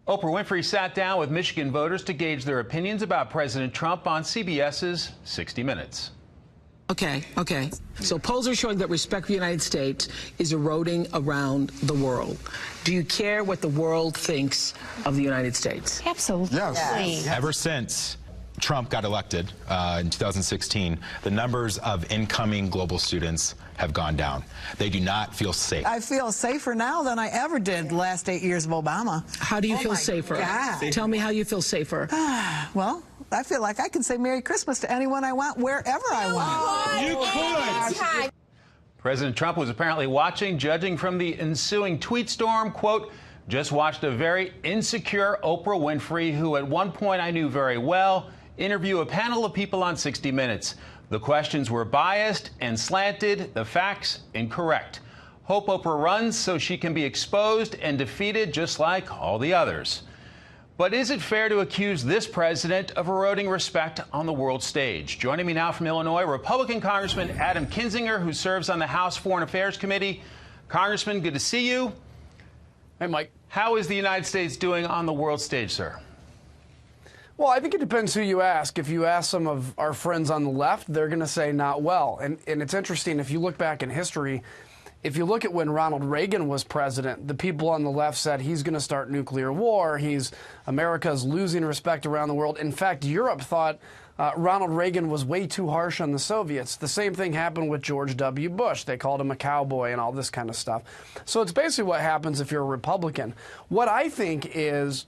Oprah Winfrey sat down with Michigan voters to gauge their opinions about President Trump on CBS's 60 Minutes. Okay. So polls are showing that respect for the United States is eroding around the world. Do you care what the world thinks of the United States? Absolutely. Yes. Ever since Trump got elected in 2016, the numbers of incoming global students have gone down. They do not feel safe. I feel safer now than I ever did the last 8 years of Obama. How do you feel safer? God. Tell me how you feel safer. Well, I feel like I can say Merry Christmas to anyone I want, wherever I want. You could! President Trump was apparently watching, judging from the ensuing tweet storm. Quote, just watched a very insecure Oprah Winfrey, who at one point I knew very well, interview a panel of people on 60 Minutes. The questions were biased and slanted, the facts incorrect. Hope Oprah runs so she can be exposed and defeated just like all the others. But is it fair to accuse this president of eroding respect on the world stage? Joining me now from Illinois, Republican Congressman Adam Kinzinger, who serves on the House Foreign Affairs Committee. Congressman, good to see you. Hey, Mike. How is the United States doing on the world stage, sir? Well, I think it depends who you ask. If you ask some of our friends on the left, they're going to say not well. And it's interesting, if you look back in history, if you look at when Ronald Reagan was president, the people on the left said he's going to start nuclear war. America's losing respect around the world. In fact, Europe thought Ronald Reagan was way too harsh on the Soviets. The same thing happened with George W. Bush. They called him a cowboy and all this kind of stuff. So it's basically what happens if you're a Republican. What I think is,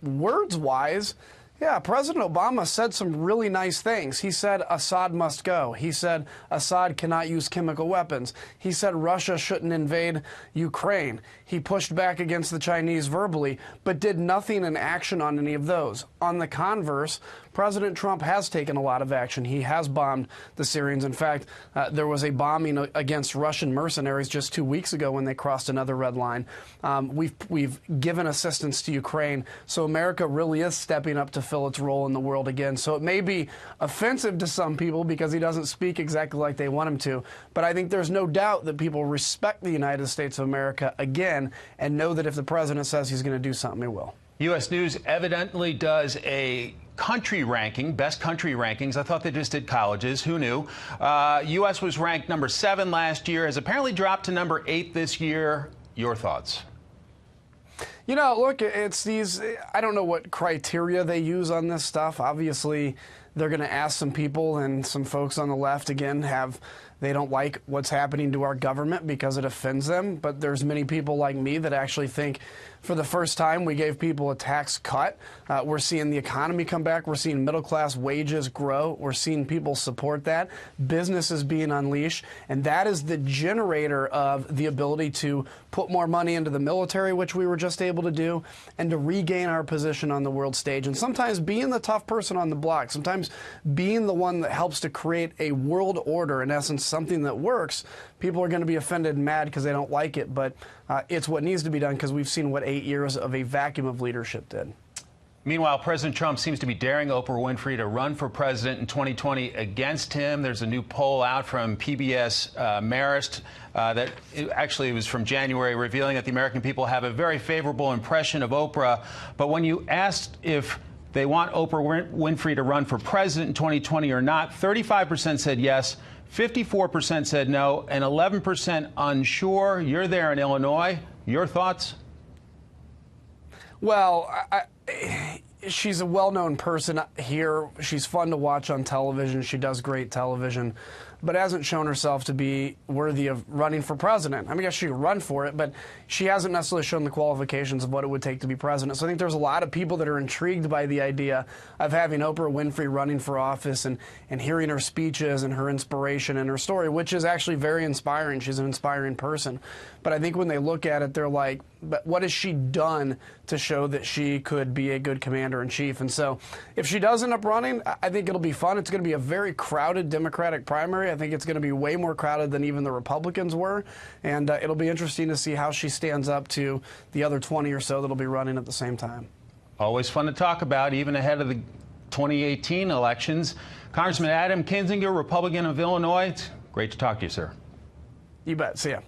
words-wise, yeah, President Obama said some really nice things. He said Assad must go. He said Assad cannot use chemical weapons. He said Russia shouldn't invade Ukraine. He pushed back against the Chinese verbally, but did nothing in action on any of those. On the converse, President Trump has taken a lot of action. He has bombed the Syrians. In fact, there was a bombing against Russian mercenaries just 2 weeks ago when they crossed another red line. We've given assistance to Ukraine. So America really is stepping up to fill its role in the world again. So it may be offensive to some people because he doesn't speak exactly like they want him to. But I think there's no doubt that people respect the United States of America again and know that if the president says he's going to do something, he will. U.S. News evidently does a country ranking, best country rankings. I thought they just did colleges. Who knew? U.S. was ranked number 7 last year, has apparently dropped to number 8 this year. Your thoughts? You know, look, it's these, I don't know what criteria they use on this stuff. Obviously, they're going to ask some people, and some folks on the left, again, they don't like what's happening to our government because it offends them. But there's many people like me that actually think for the first time we gave people a tax cut. We're seeing the economy come back. We're seeing middle-class wages grow. We're seeing people support that. Businesses being unleashed. And that is the generator of the ability to put more money into the military, which we were just able to do, and to regain our position on the world stage. And sometimes being the tough person on the block, sometimes being the one that helps to create a world order, in essence, something that works, people are going to be offended and mad because they don't like it. But it's what needs to be done because we've seen what 8 years of a vacuum of leadership did. Meanwhile, President Trump seems to be daring Oprah Winfrey to run for president in 2020 against him. There's a new poll out from PBS Marist that actually was from January, revealing that the American people have a very favorable impression of Oprah. But when you asked if they want Oprah Winfrey to run for president in 2020 or not, 35% said yes, 54% said no, and 11% unsure. You're there in Illinois. Your thoughts? Well, she's a well-known person here. She's fun to watch on television. She does great television, but hasn't shown herself to be worthy of running for president. I mean, I guess she could run for it, but she hasn't necessarily shown the qualifications of what it would take to be president. So I think there's a lot of people that are intrigued by the idea of having Oprah Winfrey running for office and hearing her speeches and her inspiration and her story, which is actually very inspiring. She's an inspiring person. But I think when they look at it, they're like, but what has she done to show that she could be a good commander-in-chief? And so if she does end up running, I think it'll be fun. It's going to be a very crowded Democratic primary. I think it's going to be way more crowded than even the Republicans were. And it'll be interesting to see how she stands up to the other 20 or so that'll be running at the same time. Always fun to talk about, even ahead of the 2018 elections. Congressman Adam Kinzinger, Republican of Illinois. It's great to talk to you, sir. You bet. See ya.